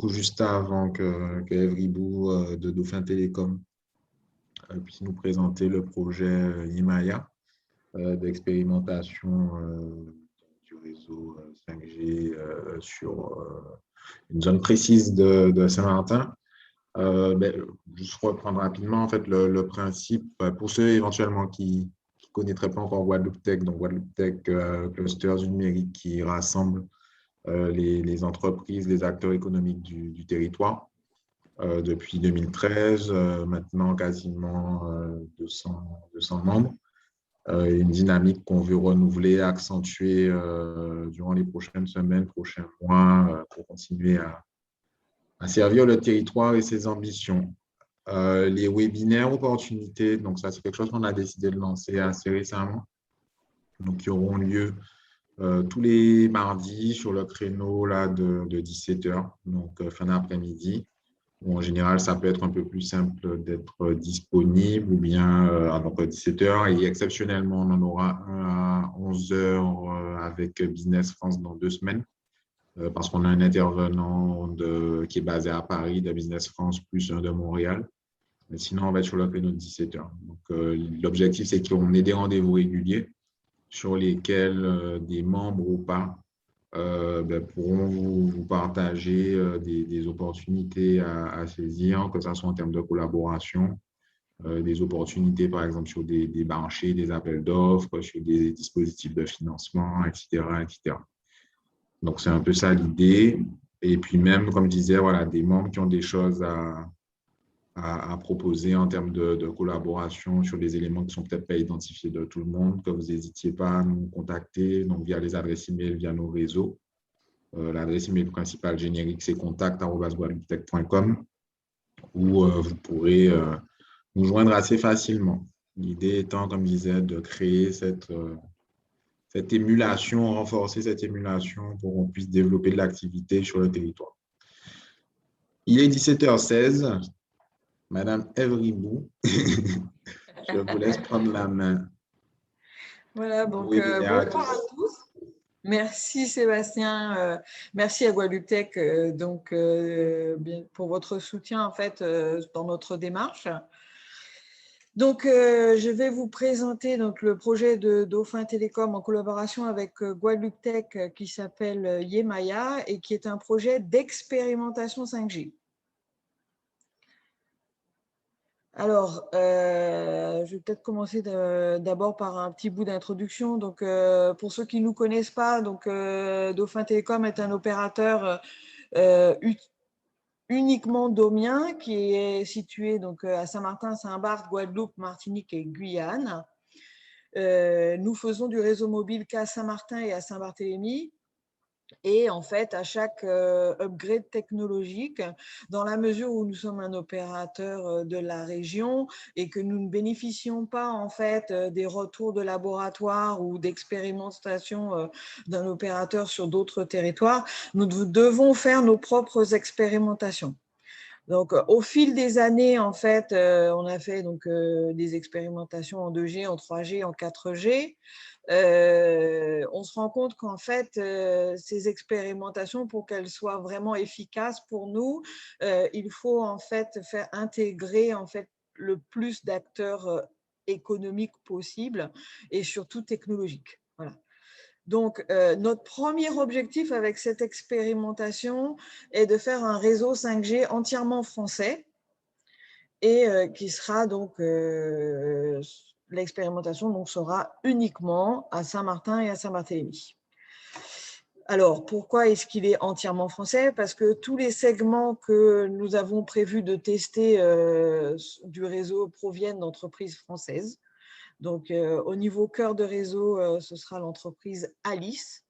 coup juste avant que Evribou de Dauphin Télécom puisse nous présenter le projet Yemaya d'expérimentation du réseau 5G sur une zone précise de Saint-Martin. Juste reprendre rapidement en fait, le principe, pour ceux éventuellement qui ne connaîtraient pas encore Guadeloupe Tech, donc Guadeloupe Tech Clusters numérique qui rassemble les entreprises, les acteurs économiques du territoire. Depuis 2013, maintenant quasiment 200 membres. Une dynamique qu'on veut renouveler, accentuer durant les prochaines semaines, prochains mois, pour continuer à servir le territoire et ses ambitions. Les webinaires opportunités, donc ça c'est quelque chose qu'on a décidé de lancer assez récemment. Donc, qui auront lieu tous les mardis sur le créneau là, de 17h, donc fin d'après-midi. En général, ça peut être un peu plus simple d'être disponible ou bien donc 17h et exceptionnellement, on en aura un à 11h avec Business France dans 2 semaines parce qu'on a un intervenant qui est basé à Paris de Business France plus un de Montréal. Mais sinon, on va être sur le créneau de 17h. Donc, l'objectif, c'est qu'on ait des rendez-vous réguliers sur lesquels des membres ou pas pourront vous partager des opportunités à saisir, que ce soit en termes de collaboration, des opportunités, par exemple, sur des marchés, des appels d'offres, sur des dispositifs de financement, etc., etc. Donc, c'est un peu ça l'idée. Et puis même, comme je disais, voilà, des membres qui ont des choses à proposer en termes de collaboration sur des éléments qui ne sont peut-être pas identifiés de tout le monde, que vous n'hésitiez pas à nous contacter donc via les adresses email, via nos réseaux. L'adresse email principale générique, c'est contact@guadeloupetech.com où vous pourrez nous joindre assez facilement. L'idée étant, comme je disais, de créer cette émulation, renforcer cette émulation pour qu'on puisse développer de l'activité sur le territoire. Il est 17h16. Madame Evribou, je vous laisse prendre la main. Voilà, donc bonsoir à tous. Merci Sébastien, merci à Guadeloupe Tech pour votre soutien en fait dans notre démarche. Donc, je vais vous présenter donc, le projet de Dauphin Télécom en collaboration avec Guadeloupe Tech qui s'appelle Yemaya et qui est un projet d'expérimentation 5G. Alors, je vais peut-être commencer d'abord par un petit bout d'introduction. Donc, pour ceux qui ne nous connaissent pas, donc, Dauphin Télécom est un opérateur uniquement domien qui est situé donc, à Saint-Martin, Saint-Barth, Guadeloupe, Martinique et Guyane. Nous faisons du réseau mobile qu'à Saint-Martin et à Saint-Barthélemy. Et en fait, à chaque upgrade technologique, dans la mesure où nous sommes un opérateur de la région et que nous ne bénéficions pas en fait des retours de laboratoire ou d'expérimentation d'un opérateur sur d'autres territoires, nous devons faire nos propres expérimentations. Donc, au fil des années, en fait, on a fait donc, des expérimentations en 2G, en 3G, en 4G. On se rend compte qu'en fait, ces expérimentations, pour qu'elles soient vraiment efficaces pour nous, il faut en fait faire intégrer en fait le plus d'acteurs économiques possible et surtout technologiques. Voilà. Donc, notre premier objectif avec cette expérimentation est de faire un réseau 5G entièrement français et qui sera donc l'expérimentation donc, sera uniquement à Saint-Martin et à Saint-Barthélemy. Alors, pourquoi est-ce qu'il est entièrement français? Parce que tous les segments que nous avons prévu de tester du réseau proviennent d'entreprises françaises. Donc, au niveau cœur de réseau, ce sera l'entreprise Alice.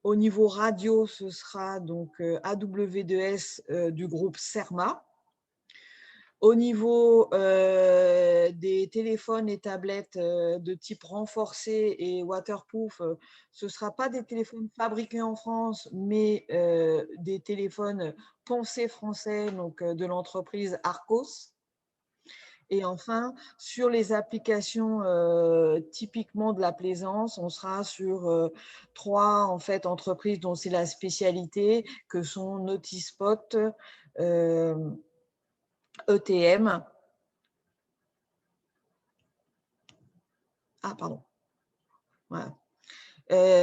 Au niveau radio, ce sera donc AW2S du groupe Cerma. Au niveau des téléphones et tablettes de type renforcé et waterproof, ce ne sera pas des téléphones fabriqués en France, mais des téléphones pensés français donc, de l'entreprise Arcos. Et enfin, sur les applications typiquement de la plaisance, on sera sur 3 en fait, entreprises dont c'est la spécialité, que sont Notispot, ETM. Ah, pardon. Voilà.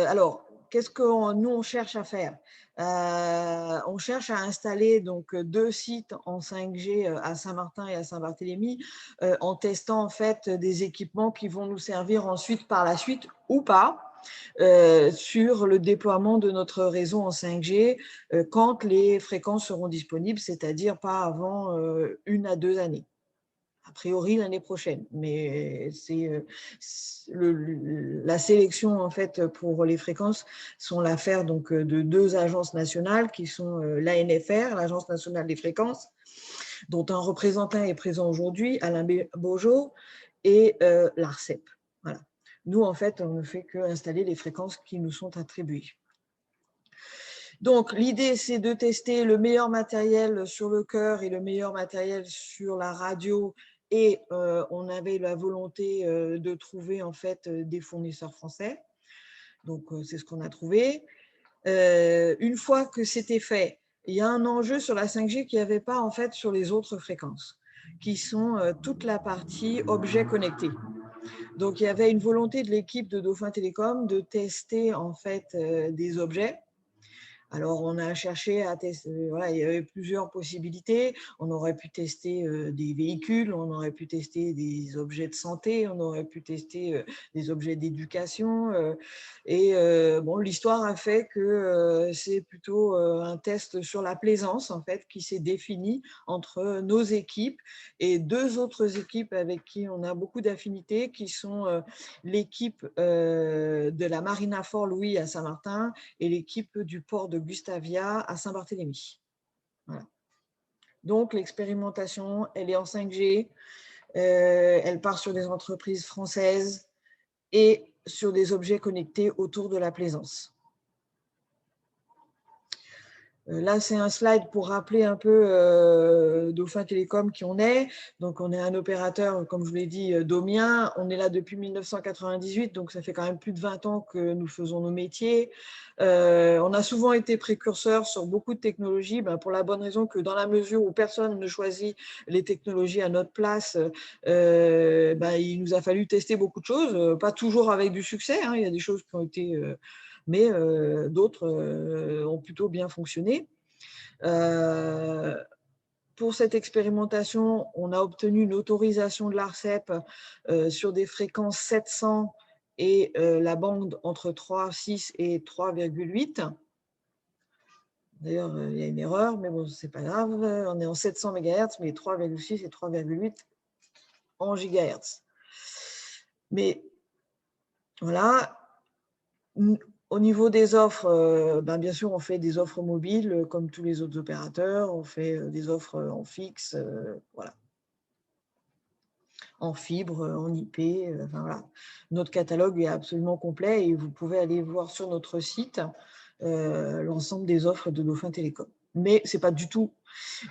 Alors, qu'est-ce que nous, on cherche à faire? On cherche à installer donc 2 sites en 5G à Saint-Martin et à Saint-Barthélemy, en testant en fait des équipements qui vont nous servir ensuite par la suite ou pas sur le déploiement de notre réseau en 5G quand les fréquences seront disponibles, c'est-à-dire pas avant 1 à 2 années. A priori l'année prochaine, mais c'est la sélection en fait pour les fréquences sont l'affaire donc de 2 agences nationales qui sont l'ANFR, l'Agence nationale des fréquences, dont un représentant est présent aujourd'hui, Alain Beaujeau, et l'ARCEP. Voilà. Nous en fait on ne fait qu'installer les fréquences qui nous sont attribuées. Donc, l'idée, c'est de tester le meilleur matériel sur le cœur et le meilleur matériel sur la radio. Et on avait la volonté de trouver en fait des fournisseurs français. Donc, c'est ce qu'on a trouvé. Une fois que c'était fait, il y a un enjeu sur la 5G qu'il n'y avait pas en fait sur les autres fréquences, qui sont toute la partie objets connectés. Donc, il y avait une volonté de l'équipe de Dauphin Télécom de tester en fait des objets. Alors, on a cherché à tester, voilà, il y avait plusieurs possibilités. On aurait pu tester des véhicules, on aurait pu tester des objets de santé, on aurait pu tester des objets d'éducation. Bon, l'histoire a fait que c'est plutôt un test sur la plaisance, en fait, qui s'est défini entre nos équipes et 2 autres équipes avec qui on a beaucoup d'affinités, qui sont l'équipe de la Marina Fort-Louis à Saint-Martin et l'équipe du port de Gustavia à Saint-Barthélemy. Voilà. Donc, l'expérimentation, elle est en 5G, elle part sur des entreprises françaises et sur des objets connectés autour de la plaisance. Là, c'est un slide pour rappeler un peu Dauphin Télécom qui on est. Donc, on est un opérateur, comme je vous l'ai dit, daumien. On est là depuis 1998, donc ça fait quand même plus de 20 ans que nous faisons nos métiers. On a souvent été précurseurs sur beaucoup de technologies, pour la bonne raison que dans la mesure où personne ne choisit les technologies à notre place, il nous a fallu tester beaucoup de choses, pas toujours avec du succès. Il y a des choses qui ont été... mais d'autres ont plutôt bien fonctionné. Pour cette expérimentation, on a obtenu une autorisation de l'ARCEP sur des fréquences 700 et la bande entre 3,6 et 3,8. D'ailleurs, il y a une erreur, mais bon, c'est pas grave. On est en 700 MHz, mais 3,6 et 3,8 en gigahertz. Mais voilà. Au niveau des offres, bien sûr, on fait des offres mobiles comme tous les autres opérateurs. On fait des offres en fixe, voilà. En fibre, en IP. Enfin, voilà. Notre catalogue est absolument complet et vous pouvez aller voir sur notre site l'ensemble des offres de Dauphin Télécom. Mais ce n'est pas du tout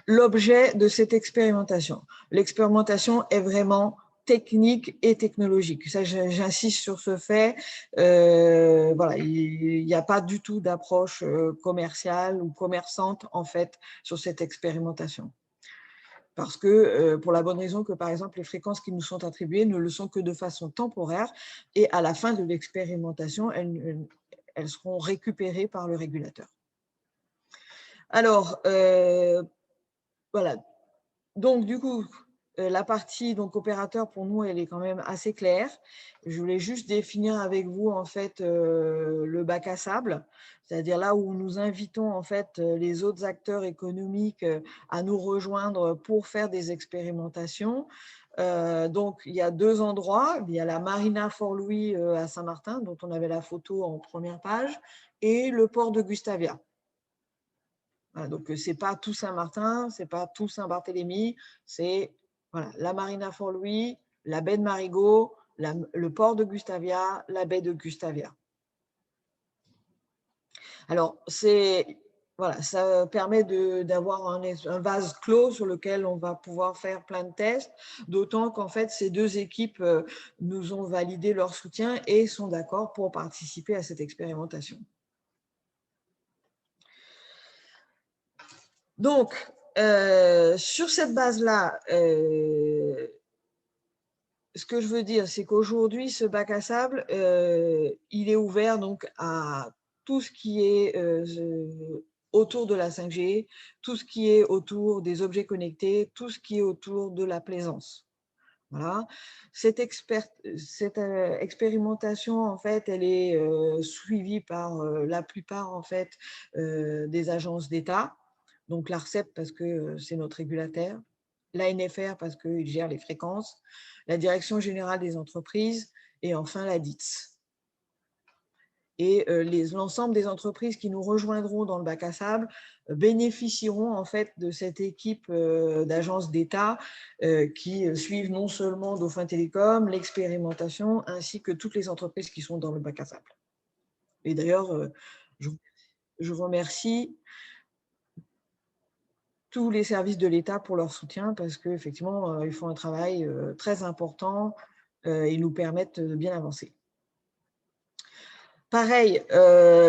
l'objet de cette expérimentation. L'expérimentation est vraiment technique et technologique. Ça, j'insiste sur ce fait. Voilà, il n'y a pas du tout d'approche commerciale ou commerçante, en fait, sur cette expérimentation. Parce que, pour la bonne raison que, par exemple, les fréquences qui nous sont attribuées ne le sont que de façon temporaire et à la fin de l'expérimentation, elles seront récupérées par le régulateur. Alors, voilà. Donc, du coup, la partie donc, opérateur, pour nous, elle est quand même assez claire. Je voulais juste définir avec vous, en fait, le bac à sable, c'est-à-dire là où nous invitons, en fait, les autres acteurs économiques à nous rejoindre pour faire des expérimentations. Donc, il y a 2 endroits. Il y a la Marina Fort-Louis à Saint-Martin, dont on avait la photo en première page, et le port de Gustavia. Voilà, donc, ce n'est pas tout Saint-Martin, ce n'est pas tout Saint-Barthélemy, c'est voilà, la Marina Fort-Louis, la baie de Marigot, le port de Gustavia, la baie de Gustavia. Alors, voilà, ça permet d'avoir un vase clos sur lequel on va pouvoir faire plein de tests, d'autant qu'en fait, ces deux équipes nous ont validé leur soutien et sont d'accord pour participer à cette expérimentation. Donc, sur cette base-là, ce que je veux dire, c'est qu'aujourd'hui, ce bac à sable, il est ouvert donc à tout ce qui est autour de la 5G, tout ce qui est autour des objets connectés, tout ce qui est autour de la plaisance. Voilà. Cette expérimentation, en fait, elle est suivie par la plupart en fait, des agences d'État. Donc l'ARCEP parce que c'est notre régulateur, l'ANFR parce qu'il gère les fréquences, la Direction générale des entreprises et enfin la DITS. Et l'ensemble des entreprises qui nous rejoindront dans le bac à sable bénéficieront en fait de cette équipe d'agences d'État qui suivent non seulement Dauphin Télécom, l'expérimentation, ainsi que toutes les entreprises qui sont dans le bac à sable. Et d'ailleurs, je remercie tous les services de l'État pour leur soutien parce qu'effectivement, ils font un travail très important et nous permettent de bien avancer. Pareil,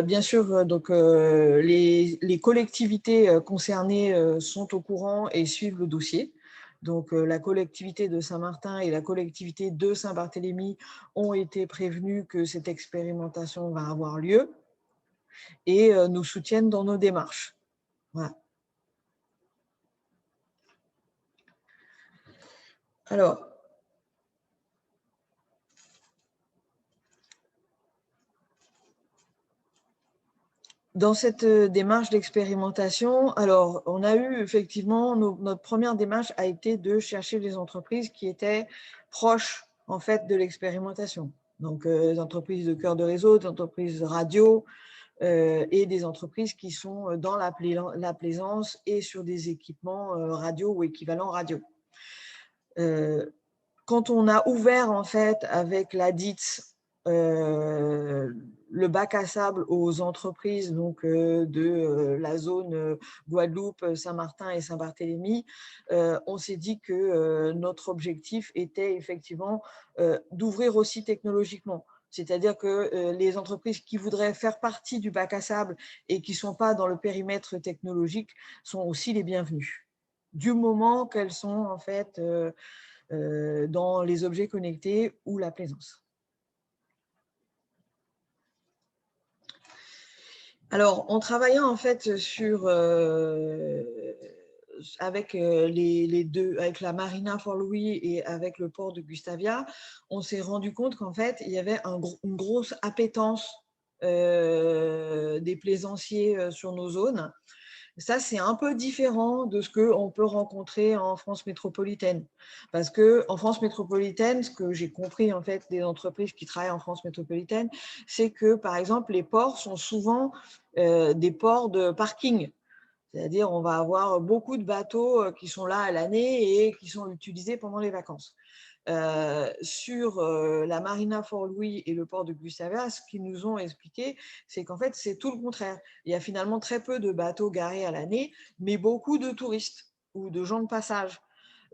bien sûr, donc, les collectivités concernées sont au courant et suivent le dossier. Donc, la collectivité de Saint-Martin et la collectivité de Saint-Barthélemy ont été prévenues que cette expérimentation va avoir lieu et nous soutiennent dans nos démarches. Voilà. Alors, dans cette démarche d'expérimentation, alors on a eu effectivement, notre première démarche a été de chercher des entreprises qui étaient proches en fait de l'expérimentation. Donc des entreprises de cœur de réseau, des entreprises radio et des entreprises qui sont dans la plaisance et sur des équipements radio ou équivalents radio. Quand on a ouvert en fait avec la DITS le bac à sable aux entreprises donc, de la zone Guadeloupe, Saint-Martin et Saint-Barthélemy, on s'est dit que notre objectif était effectivement d'ouvrir aussi technologiquement. C'est-à-dire que les entreprises qui voudraient faire partie du bac à sable et qui ne sont pas dans le périmètre technologique sont aussi les bienvenues, du moment qu'elles sont en fait dans les objets connectés ou la plaisance. Alors, en travaillant en fait sur avec les deux, avec la Marina Fort-Louis et avec le port de Gustavia, on s'est rendu compte qu'en fait il y avait une grosse appétence des plaisanciers sur nos zones. Ça, c'est un peu différent de ce qu'on peut rencontrer en France métropolitaine. Parce qu'en France métropolitaine, ce que j'ai compris en fait des entreprises qui travaillent en France métropolitaine, c'est que, par exemple, les ports sont souvent des ports de parking. C'est-à-dire, on va avoir beaucoup de bateaux qui sont là à l'année et qui sont utilisés pendant les vacances. Sur la Marina Fort-Louis et le port de Gustavia, ce qu'ils nous ont expliqué, c'est qu'en fait, c'est tout le contraire. Il y a finalement très peu de bateaux garés à l'année, mais beaucoup de touristes ou de gens de passage.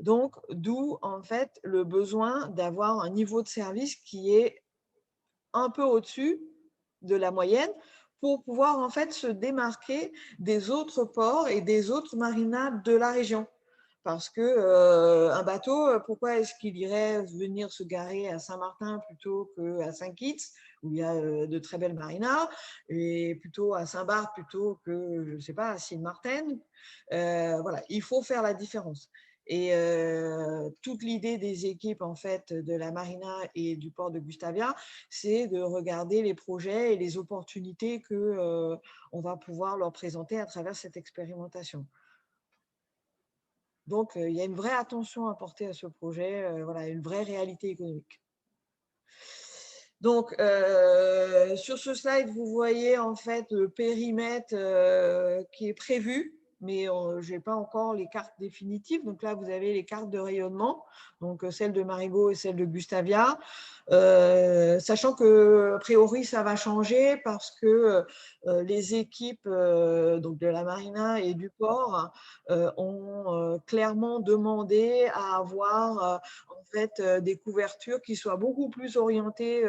Donc, d'où en fait le besoin d'avoir un niveau de service qui est un peu au-dessus de la moyenne pour pouvoir en fait se démarquer des autres ports et des autres marinas de la région. Parce que un bateau, pourquoi est-ce qu'il irait venir se garer à Saint-Martin plutôt qu'à Saint-Kitts, où il y a de très belles marinas, et plutôt à Saint-Barth plutôt que, je ne sais pas, à Sint-Maarten. Voilà, il faut faire la différence. Et toute l'idée des équipes en fait de la Marina et du port de Gustavia, c'est de regarder les projets et les opportunités que on va pouvoir leur présenter à travers cette expérimentation. Donc, il y a une vraie attention à porter à ce projet, voilà, une vraie réalité économique. Donc, sur ce slide, vous voyez en fait le périmètre qui est prévu mais je n'ai pas encore les cartes définitives. Donc là, vous avez les cartes de rayonnement, donc celle de Marigot et celle de Gustavia. Sachant qu'a priori, ça va changer parce que les équipes donc de la Marina et du port ont clairement demandé à avoir en fait des couvertures qui soient beaucoup plus orientées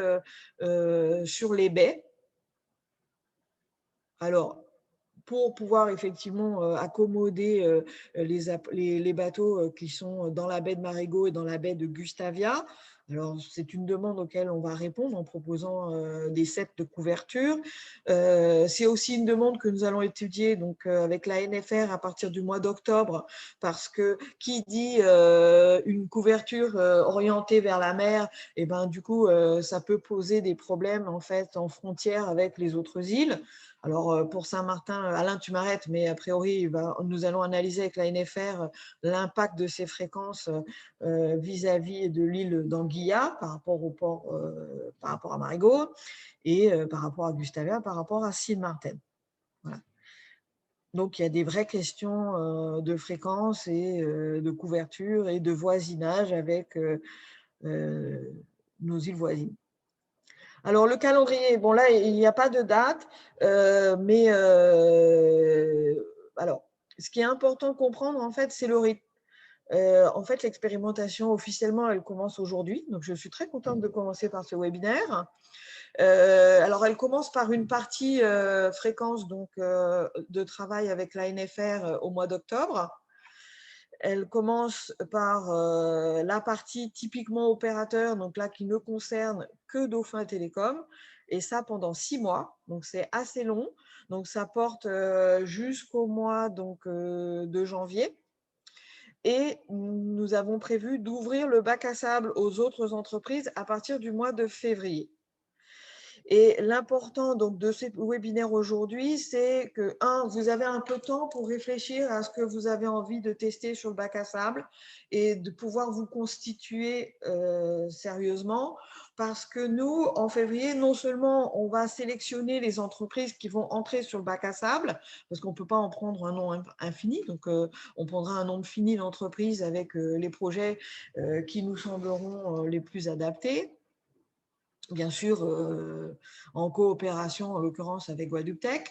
sur les baies. Alors, pour pouvoir effectivement accommoder les bateaux qui sont dans la baie de Marigot et dans la baie de Gustavia. Alors, c'est une demande auquel on va répondre en proposant des sets de couverture. C'est aussi une demande que nous allons étudier donc, avec la NFR à partir du mois d'octobre, parce que qui dit une couverture orientée vers la mer, et ben, du coup, ça peut poser des problèmes en fait, en frontière avec les autres îles. Alors, pour Saint-Martin, Alain, tu m'arrêtes, mais a priori, nous allons analyser avec la NFR l'impact de ces fréquences vis-à-vis de l'île d'Anguilla par rapport au port, par rapport à Marigot, et par rapport à Gustavia, par rapport à Sint-Maarten. Voilà. Donc, il y a des vraies questions de fréquence et de couverture et de voisinage avec nos îles voisines. Alors, le calendrier, bon là, il n'y a pas de date, mais alors, ce qui est important de comprendre, en fait, c'est le rythme. En fait, l'expérimentation, officiellement, elle commence aujourd'hui. Donc, je suis très contente de commencer par ce webinaire. Alors, elle commence par une partie fréquence donc, de travail avec la NFR au mois d'octobre. Elle commence par la partie typiquement opérateur, donc là qui ne concerne que Dauphin Télécom, et ça pendant 6 mois, donc c'est assez long. Donc ça porte jusqu'au mois donc, de janvier. Et nous avons prévu d'ouvrir le bac à sable aux autres entreprises à partir du mois de février. Et l'important donc de ce webinaire aujourd'hui, c'est que, vous avez un peu de temps pour réfléchir à ce que vous avez envie de tester sur le bac à sable et de pouvoir vous constituer sérieusement. Parce que nous, en février, non seulement on va sélectionner les entreprises qui vont entrer sur le bac à sable, parce qu'on ne peut pas en prendre un nombre infini, donc on prendra un nombre fini d'entreprises avec les projets qui nous sembleront les plus adaptés. Bien sûr, en coopération, en l'occurrence avec Guadeloupe Tech.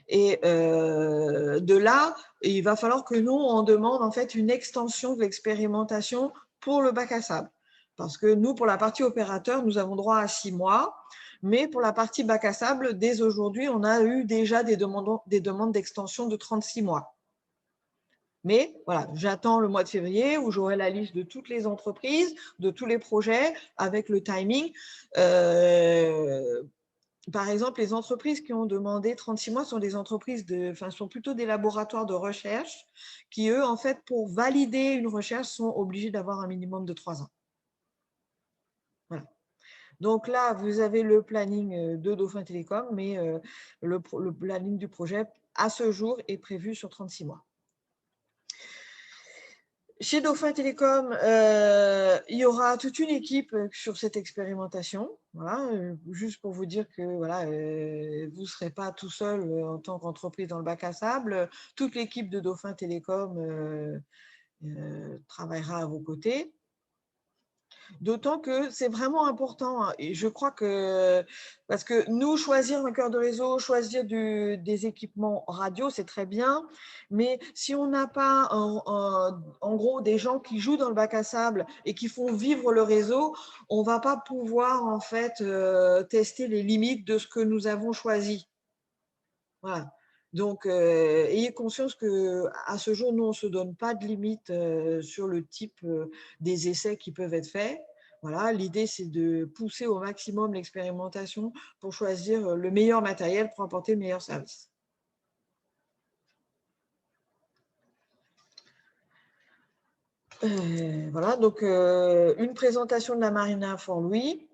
Et de là, il va falloir que nous, on demande en fait une extension de l'expérimentation pour le bac à sable. Parce que nous, pour la partie opérateur, nous avons droit à 6 mois. Mais pour la partie bac à sable, dès aujourd'hui, on a eu déjà des demandes d'extension de 36 mois. Mais voilà, j'attends le mois de février où j'aurai la liste de toutes les entreprises, de tous les projets avec le timing. Par exemple, les entreprises qui ont demandé 36 mois sont des entreprises sont plutôt des laboratoires de recherche qui, eux, en fait, pour valider une recherche, sont obligés d'avoir un minimum de 3 ans. Voilà. Donc là, vous avez le planning de Dauphin Télécom, mais le planning du projet, à ce jour, est prévu sur 36 mois. Chez Dauphin Télécom, il y aura toute une équipe sur cette expérimentation. Voilà, juste pour vous dire que voilà, vous ne serez pas tout seul en tant qu'entreprise dans le bac à sable. Toute l'équipe de Dauphin Télécom travaillera à vos côtés. D'autant que c'est vraiment important, et je crois que, parce que nous, choisir un cœur de réseau, choisir des équipements radio, c'est très bien, mais si on n'a pas en gros des gens qui jouent dans le bac à sable et qui font vivre le réseau, on ne va pas pouvoir en fait tester les limites de ce que nous avons choisi. Voilà. Donc, ayez conscience qu'à ce jour, nous, on ne se donne pas de limite sur le type des essais qui peuvent être faits. Voilà, l'idée, c'est de pousser au maximum l'expérimentation pour choisir le meilleur matériel pour apporter le meilleur service. Voilà, donc une présentation de la Marina Fort-Louis.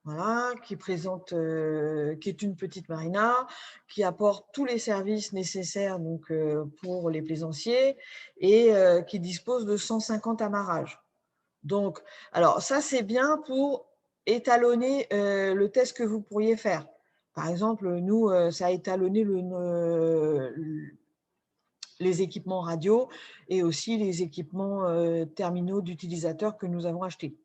Voilà, qui est une petite marina, qui apporte tous les services nécessaires donc, pour les plaisanciers et qui dispose de 150 amarrages. Donc, alors ça, c'est bien pour étalonner le test que vous pourriez faire. Par exemple, nous, ça a étalonné les équipements radio et aussi les équipements terminaux d'utilisateurs que nous avons achetés.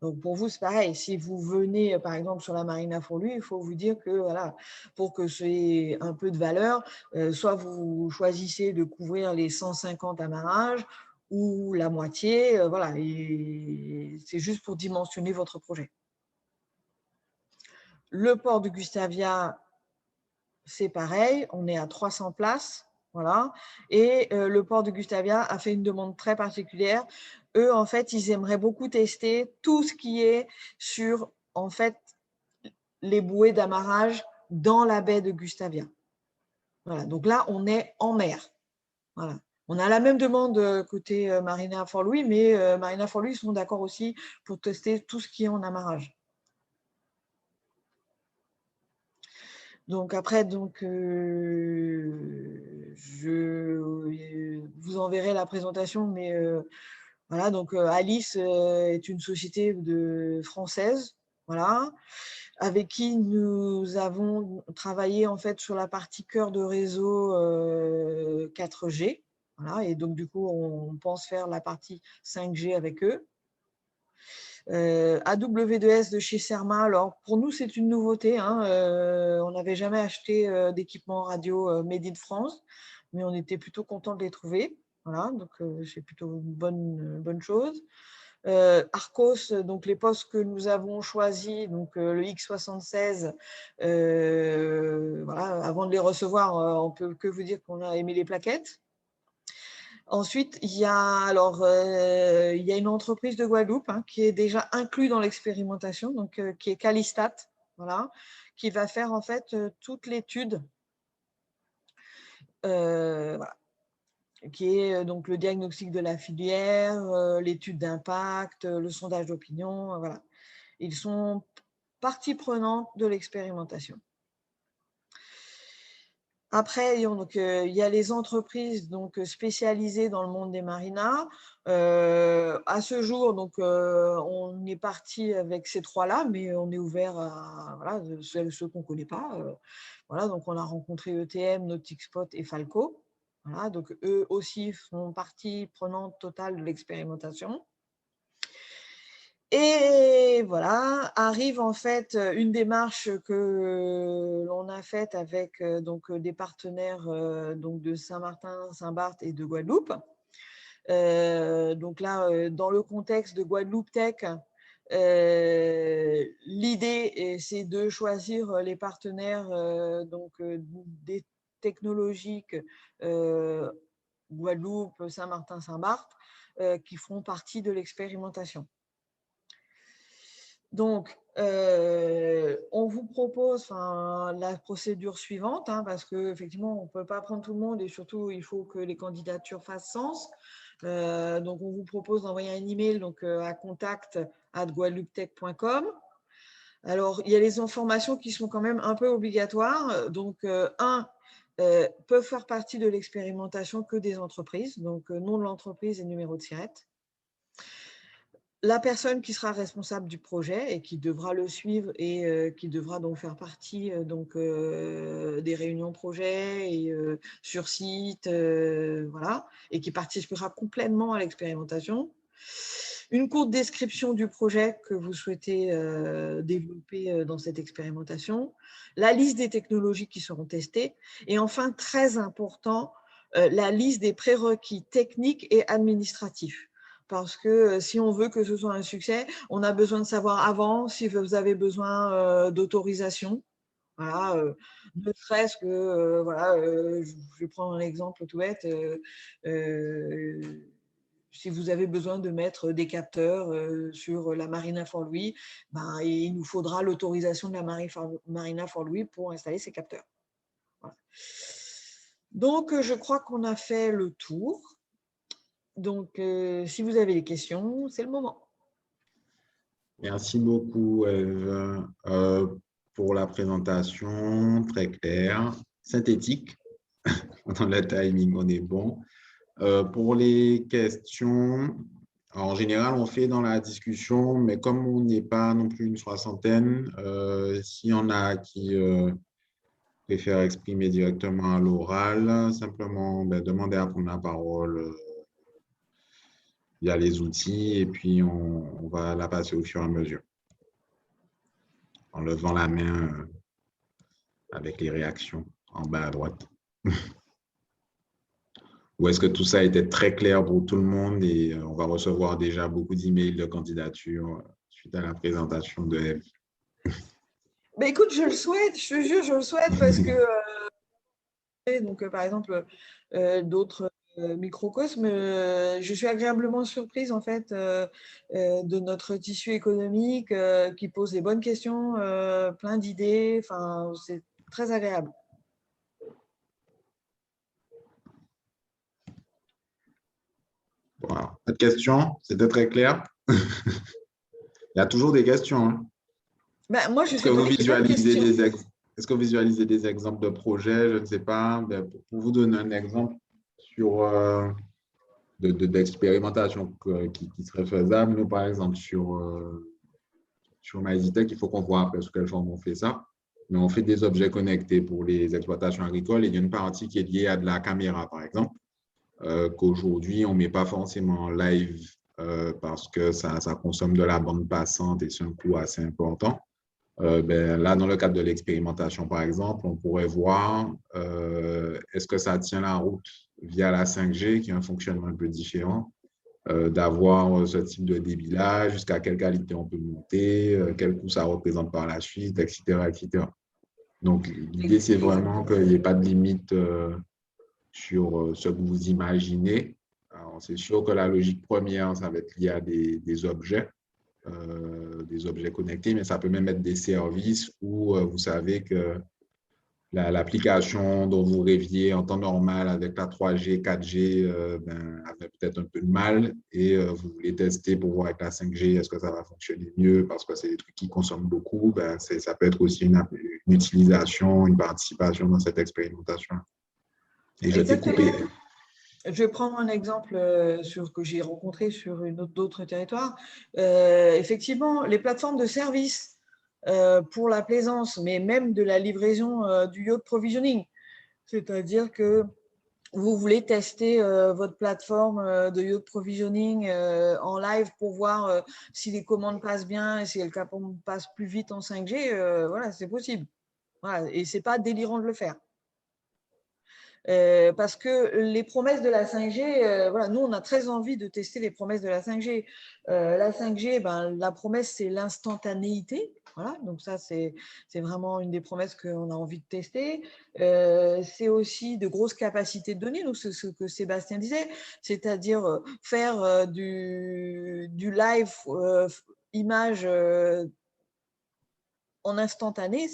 Donc, pour vous, c'est pareil. Si vous venez, par exemple, sur la Marina Fourluy, il faut vous dire que, voilà, pour que c'est un peu de valeur, soit vous choisissez de couvrir les 150 amarrages ou la moitié. Voilà, et c'est juste pour dimensionner votre projet. Le port de Gustavia, c'est pareil. On est à 300 places. Voilà. Et le port de Gustavia a fait une demande très particulière. Eux, en fait, ils aimeraient beaucoup tester tout ce qui est sur, en fait, les bouées d'amarrage dans la baie de Gustavia. Voilà. Donc là, on est en mer. Voilà. On a la même demande côté Marina Fort-Louis, mais Marina Fort-Louis sont d'accord aussi pour tester tout ce qui est en amarrage. Donc après, je vous enverrai la présentation, mais voilà, donc Alice est une société française, voilà, avec qui nous avons travaillé en fait sur la partie cœur de réseau 4G, voilà, et donc du coup on pense faire la partie 5G avec eux. AW2S de chez Cerma, alors pour nous c'est une nouveauté, hein, on n'avait jamais acheté d'équipement radio made in France, mais on était plutôt content de les trouver, voilà, donc c'est plutôt une bonne chose. Arcos, donc les postes que nous avons choisis, donc le X76, voilà, avant de les recevoir, on peut que vous dire qu'on a aimé les plaquettes. Ensuite, il y a une entreprise de Guadeloupe qui est déjà inclue dans l'expérimentation, donc qui est Calistat, voilà, qui va faire en fait toute l'étude, voilà, qui est donc le diagnostic de la filière, l'étude d'impact, le sondage d'opinion, voilà. Ils sont partie prenante de l'expérimentation. Après, donc, il y a les entreprises donc, spécialisées dans le monde des marinas. À ce jour, donc, on est parti avec ces trois-là, mais on est ouvert à voilà, ceux qu'on ne connaît pas. Voilà, donc, on a rencontré ETM, Nautic Spot et Falco. Voilà, donc, eux aussi font partie prenante totale de l'expérimentation. Et voilà, arrive en fait une démarche que l'on a faite avec donc, des partenaires donc de Saint-Martin, Saint-Barth et de Guadeloupe. Donc là, dans le contexte de Guadeloupe Tech, l'idée, c'est de choisir les partenaires donc, des technologiques Guadeloupe, Saint-Martin, Saint-Barth qui feront partie de l'expérimentation. Donc, on vous propose la procédure suivante, parce qu'effectivement, on ne peut pas prendre tout le monde et surtout, il faut que les candidatures fassent sens. Donc, on vous propose d'envoyer un email donc, à contact@guadeloupetech.com. Alors, il y a les informations qui sont quand même un peu obligatoires. Donc, peuvent faire partie de l'expérimentation que des entreprises, donc nom de l'entreprise et numéro de SIRET. La personne qui sera responsable du projet et qui devra le suivre et qui devra donc faire partie donc, des réunions projet et sur site, voilà, et qui participera complètement à l'expérimentation. Une courte description du projet que vous souhaitez développer dans cette expérimentation, la liste des technologies qui seront testées et enfin, très important, la liste des prérequis techniques et administratifs. Parce que si on veut que ce soit un succès, on a besoin de savoir avant si vous avez besoin d'autorisation. Voilà, ne serait-ce que, voilà, je vais prendre un exemple tout bête. Si vous avez besoin de mettre des capteurs sur la Marina Fort-Louis, ben, il nous faudra l'autorisation de la Marina Fort-Louis pour installer ces capteurs. Voilà. Donc, je crois qu'on a fait le tour. Donc, si vous avez des questions, c'est le moment. Merci beaucoup, Eve, pour la présentation, très claire, synthétique. Dans le timing, on est bon. Pour les questions, en général, on fait dans la discussion, mais comme on n'est pas non plus une soixantaine, s'il y en a qui préfèrent exprimer directement à l'oral, simplement demander à prendre la parole via les outils et puis on va la passer au fur et à mesure, en levant la main avec les réactions en bas à droite. Ou est-ce que tout ça était très clair pour tout le monde et on va recevoir déjà beaucoup d'emails de candidature suite à la présentation de Eve? Ben, écoute, je le souhaite, je te jure, je le souhaite parce que, donc, par exemple, d'autres microcosmes, je suis agréablement surprise en fait de notre tissu économique qui pose des bonnes questions, plein d'idées, enfin, c'est très agréable. Voilà. Pas de questions? C'était très clair? Il y a toujours des questions. Hein. Ben, moi, je Est-ce que sais vous poser plein de visualisez questions. est-ce que vous visualisez des exemples de projets? Je ne sais pas. Pour vous donner un exemple sur d'expérimentation qui serait faisable, nous, par exemple, sur MyEasyTech, il faut qu'on voit après sous quelle forme on fait ça. Mais on fait des objets connectés pour les exploitations agricoles et il y a une partie qui est liée à de la caméra, par exemple, qu'aujourd'hui, on ne met pas forcément en live parce que ça consomme de la bande passante et c'est un coût assez important. Là, dans le cadre de l'expérimentation, par exemple, on pourrait voir est-ce que ça tient la route via la 5G, qui a un fonctionnement un peu différent, d'avoir ce type de débit-là, jusqu'à quelle qualité on peut monter, quel coût ça représente par la suite, etc. etc. Donc, l'idée, c'est vraiment qu'il n'y ait pas de limite sur ce que vous imaginez. Alors, c'est sûr que la logique première, ça va être lié à des objets connectés, mais ça peut même être des services où vous savez que l'application dont vous rêviez en temps normal avec la 3G, 4G, avait peut-être un peu de mal et vous voulez tester pour voir avec la 5G, est-ce que ça va fonctionner mieux parce que c'est des trucs qui consomment beaucoup. Ça peut être aussi une utilisation, une participation dans cette expérimentation. Et je t'ai coupé. Exactement. Je vais prendre un exemple que j'ai rencontré sur d'autres territoires. Effectivement, les plateformes de services pour la plaisance, mais même de la livraison du yacht provisioning. C'est-à-dire que vous voulez tester votre plateforme de yacht provisioning en live pour voir si les commandes passent bien et si les commandes passent plus vite en 5G, voilà, c'est possible. Voilà, et ce n'est pas délirant de le faire. Parce que les promesses de la 5G, voilà, nous, on a très envie de tester les promesses de la 5G. La 5G, la promesse, c'est l'instantanéité. Voilà, donc ça, c'est vraiment une des promesses qu'on a envie de tester. C'est aussi de grosses capacités de données, donc ce que Sébastien disait, c'est-à-dire faire du live image en instantané.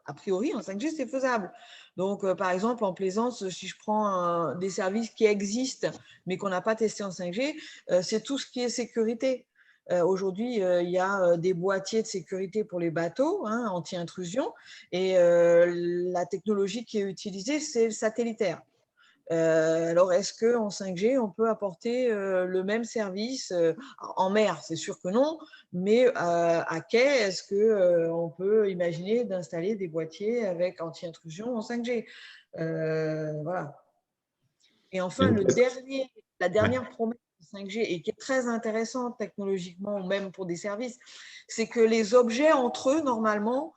A priori, en 5G, c'est faisable. Donc, par exemple, en plaisance, si je prends des services qui existent, mais qu'on n'a pas testé en 5G, c'est tout ce qui est sécurité. Aujourd'hui, il y a des boîtiers de sécurité pour les bateaux, hein, anti-intrusion, et la technologie qui est utilisée, c'est le satellitaire. Alors, est-ce qu'en 5G, on peut apporter le même service en mer? C'est sûr que non, mais à quai, est-ce qu'on peut imaginer d'installer des boîtiers avec anti-intrusion en 5G? Voilà. Et enfin, la dernière promesse de 5G, et qui est très intéressante technologiquement, ou même pour des services, c'est que les objets entre eux, normalement,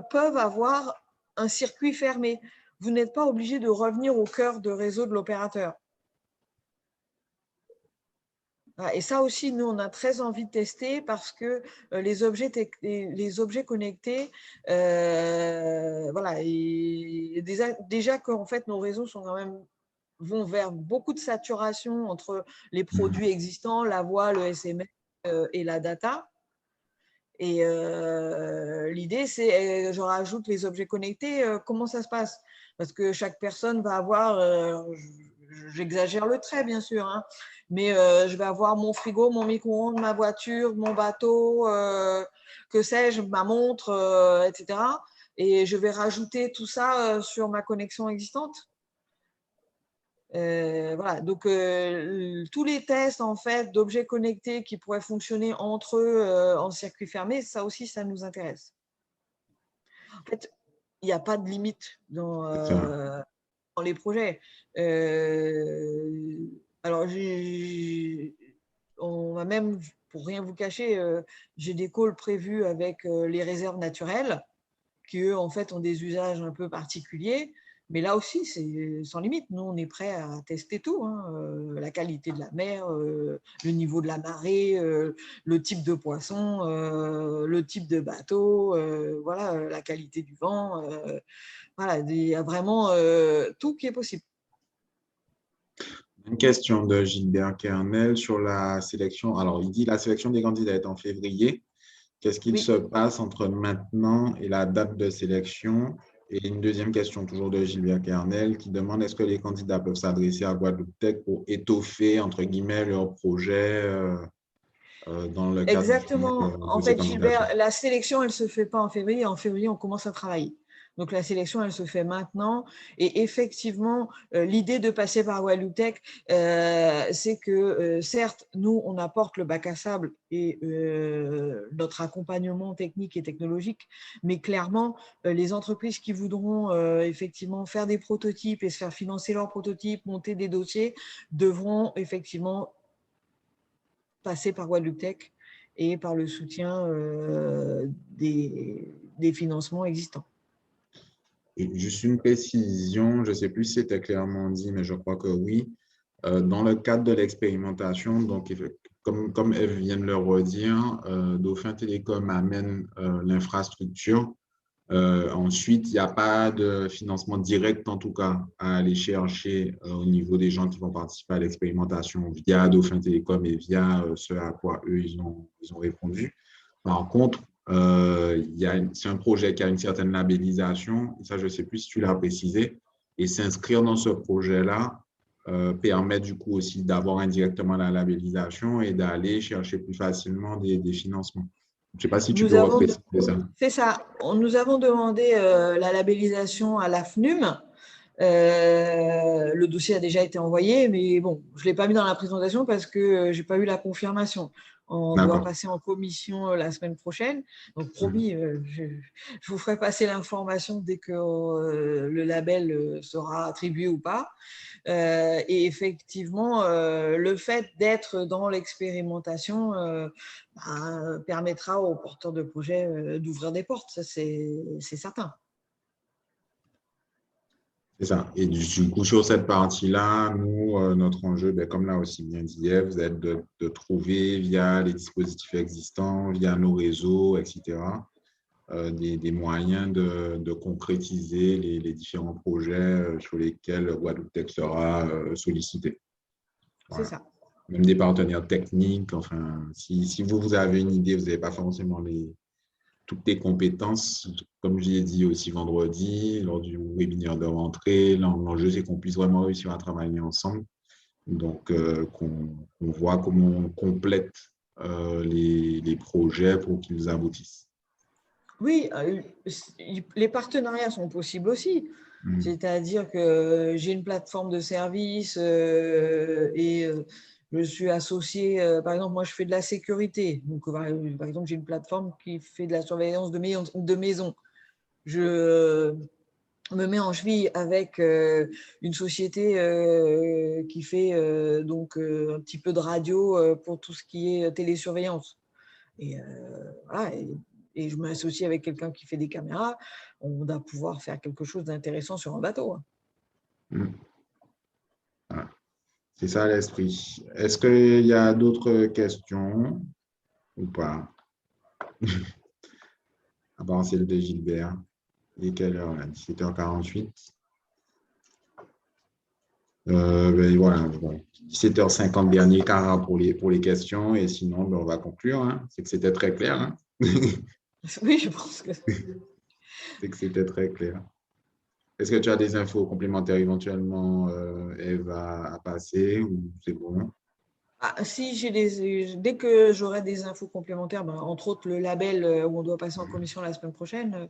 peuvent avoir un circuit fermé. Vous n'êtes pas obligé de revenir au cœur de réseau de l'opérateur. Et ça aussi, nous, on a très envie de tester parce que les objets connectés, voilà, et déjà qu'en fait, nos réseaux sont quand même vont vers beaucoup de saturation entre les produits existants, la voix, le SMS et la data. Et l'idée, c'est, je rajoute les objets connectés, comment ça se passe? Parce que chaque personne va avoir, j'exagère le trait bien sûr, hein, mais je vais avoir mon frigo, mon micro-ondes, ma voiture, mon bateau, que sais-je, ma montre, etc. Et je vais rajouter tout ça sur ma connexion existante. Voilà, donc tous les tests en fait d'objets connectés qui pourraient fonctionner entre eux en circuit fermé, ça aussi, ça nous intéresse. En fait, il n'y a pas de limite dans les projets. Alors, on va même, pour rien vous cacher, j'ai des calls prévus avec les réserves naturelles qui, eux, en fait, ont des usages un peu particuliers. Mais là aussi, c'est sans limite. Nous, on est prêt à tester tout, hein. La qualité de la mer, le niveau de la marée, le type de poisson, le type de bateau, voilà, la qualité du vent. Voilà, il y a vraiment tout qui est possible. Une question de Gilbert Kernel sur la sélection. Alors, il dit la sélection des candidats est en février. Qu'est-ce qu'il Oui. se passe entre maintenant et la date de sélection? Et une deuxième question, toujours de Gilbert Kernel, qui demande est-ce que les candidats peuvent s'adresser à Guadeloupe Tech pour étoffer, entre guillemets, leur projet dans le cadre Exactement. de En ces fait, candidatures? Gilbert, la sélection, elle ne se fait pas en février. En février, on commence à travailler. Donc, la sélection, elle se fait maintenant. Et effectivement, l'idée de passer par Guadeloupe Tech, c'est que, certes, nous, on apporte le bac à sable et notre accompagnement technique et technologique, mais clairement, les entreprises qui voudront effectivement faire des prototypes et se faire financer leurs prototypes, monter des dossiers, devront effectivement passer par Guadeloupe Tech et par le soutien des financements existants. Et juste une précision, je ne sais plus si c'était clairement dit, mais je crois que oui. Dans le cadre de l'expérimentation, donc comme Eve vient de le redire, Dauphin Télécom amène l'infrastructure. Ensuite, il n'y a pas de financement direct, en tout cas, à aller chercher au niveau des gens qui vont participer à l'expérimentation via Dauphin Télécom et via ce à quoi eux, ils ont répondu. Par contre, c'est un projet qui a une certaine labellisation, et ça, je ne sais plus si tu l'as précisé, et s'inscrire dans ce projet-là permet du coup aussi d'avoir indirectement la labellisation et d'aller chercher plus facilement des financements. Je ne sais pas si tu Nous peux avons, repréciser ça. c'est ça, nous avons demandé la labellisation à la FNUM. Le dossier a déjà été envoyé, mais bon, je ne l'ai pas mis dans la présentation parce que je n'ai pas eu la confirmation. On doit D'accord. passer en commission la semaine prochaine. Donc, promis, je vous ferai passer l'information dès que le label sera attribué ou pas. Et effectivement, le fait d'être dans l'expérimentation permettra aux porteurs de projets d'ouvrir des portes, ça c'est certain. C'est ça. Et du coup, sur cette partie-là, nous, notre enjeu, ben, comme l'a aussi bien dit Eve, vous êtes de trouver via les dispositifs existants, via nos réseaux, etc., des moyens de concrétiser les différents projets sur lesquels Guadeloupe Tech sera sollicité. C'est Voilà. ça. Même des partenaires techniques. Enfin, si vous avez une idée, vous n'avez pas forcément toutes les compétences, comme je l'ai dit aussi vendredi, lors du webinaire de rentrée. L'enjeu, c'est qu'on puisse vraiment réussir à travailler ensemble. Donc, qu'on voit comment on complète les projets pour qu'ils aboutissent. Oui, les partenariats sont possibles aussi. Mm. C'est-à-dire que j'ai une plateforme de service et je suis associée, par exemple, moi je fais de la sécurité. Donc, par exemple, j'ai une plateforme qui fait de la surveillance de maison. Je me mets en cheville avec une société qui fait donc un petit peu de radio pour tout ce qui est télésurveillance. Et voilà, et je m'associe avec quelqu'un qui fait des caméras, on va pouvoir faire quelque chose d'intéressant sur un bateau. Mm. Voilà. C'est ça l'esprit. Est-ce qu'il y a d'autres questions ou pas? À part celle de Gilbert. Il est quelle heure là? 17h48. Ben voilà, bon, 17h50, dernier quart pour les questions. Et sinon, ben, on va conclure. Hein. C'est que c'était très clair. Hein. Oui, je pense que… C'est que c'était très clair. Est-ce que tu as des infos complémentaires éventuellement, Eve, à passer ou c'est bon? Ah, si dès que j'aurai des infos complémentaires, ben, entre autres le label où on doit passer en commission la semaine prochaine,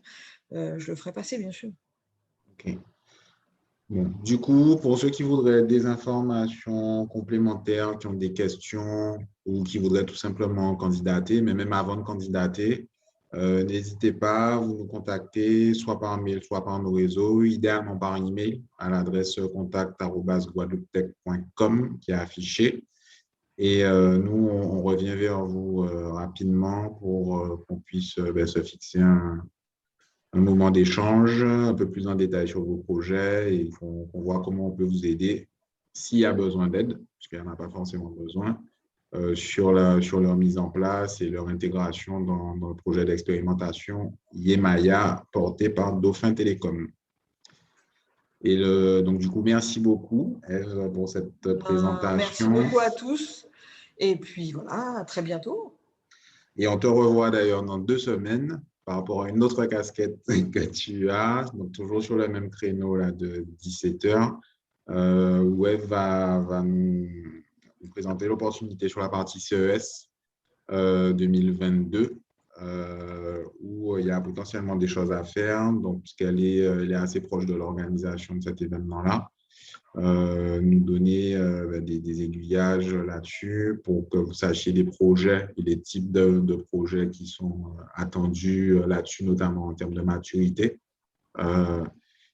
je le ferai passer, bien sûr. OK. Bon, du coup, pour ceux qui voudraient des informations complémentaires, qui ont des questions ou qui voudraient tout simplement candidater, mais même avant de candidater, N'hésitez pas, vous nous contactez soit par mail, soit par nos réseaux, idéalement par email à l'adresse contact@guadeloupetech.com qui est affichée. Et nous, on revient vers vous rapidement pour qu'on puisse se fixer un moment d'échange un peu plus en détail sur vos projets et qu'on voit comment on peut vous aider s'il y a besoin d'aide, parce qu'il n'y en a pas forcément besoin, sur leur mise en place et leur intégration dans le projet d'expérimentation Yemaya porté par Dauphin Télécom. Et donc, du coup, merci beaucoup, Ève, pour cette présentation. Merci beaucoup à tous. Et puis voilà, à très bientôt. Et on te revoit d'ailleurs dans 2 semaines par rapport à une autre casquette que tu as, donc toujours sur le même créneau là, de 17h, où Ève va nous présenter l'opportunité sur la partie CES 2022, où il y a potentiellement des choses à faire, donc, puisqu'elle est assez proche de l'organisation de cet événement-là. Nous donner des aiguillages là-dessus pour que vous sachiez les projets et les types de projets qui sont attendus là-dessus, notamment en termes de maturité.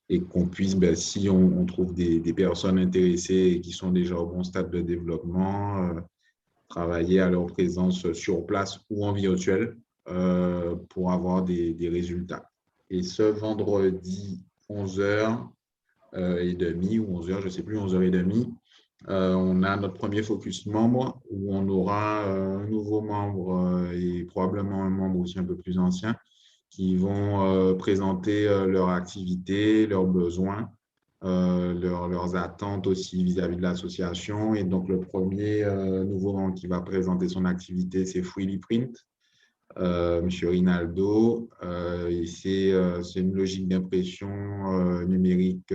Et qu'on puisse, si on trouve des personnes intéressées et qui sont déjà au bon stade de développement, travailler à leur présence sur place ou en virtuel pour avoir des résultats. Et ce vendredi 11h, et demi ou 11h, je ne sais plus, 11h30, on a notre premier focus membre où on aura un nouveau membre et probablement un membre aussi un peu plus ancien qui vont présenter leur activité, leurs besoins, leurs attentes aussi vis-à-vis de l'association. Et donc, le premier nouveau membre qui va présenter son activité, c'est Freely Print. Monsieur Rinaldo, c'est une logique d'impression numérique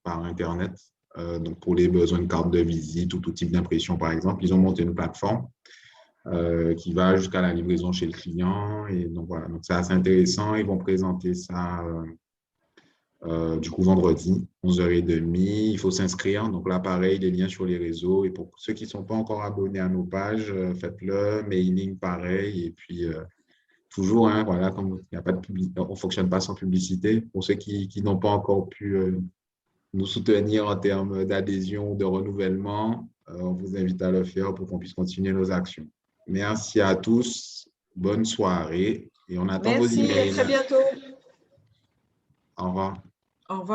par Internet. Donc, pour les besoins de carte de visite ou tout type d'impression, par exemple, ils ont monté une plateforme qui va jusqu'à la livraison chez le client. Et donc, voilà, donc c'est assez intéressant. Ils vont présenter ça du coup vendredi, 11h30. Il faut s'inscrire. Donc là, pareil, les liens sur les réseaux. Et pour ceux qui ne sont pas encore abonnés à nos pages, faites-le. Mailing, pareil. Et puis, toujours, hein, voilà, comme il y a pas de publicité, on ne fonctionne pas sans publicité. Pour ceux qui n'ont pas encore pu nous soutenir en termes d'adhésion ou de renouvellement, on vous invite à le faire pour qu'on puisse continuer nos actions. Merci à tous. Bonne soirée. Et on attend vos Merci, à emails. très bientôt. Au revoir. Au revoir.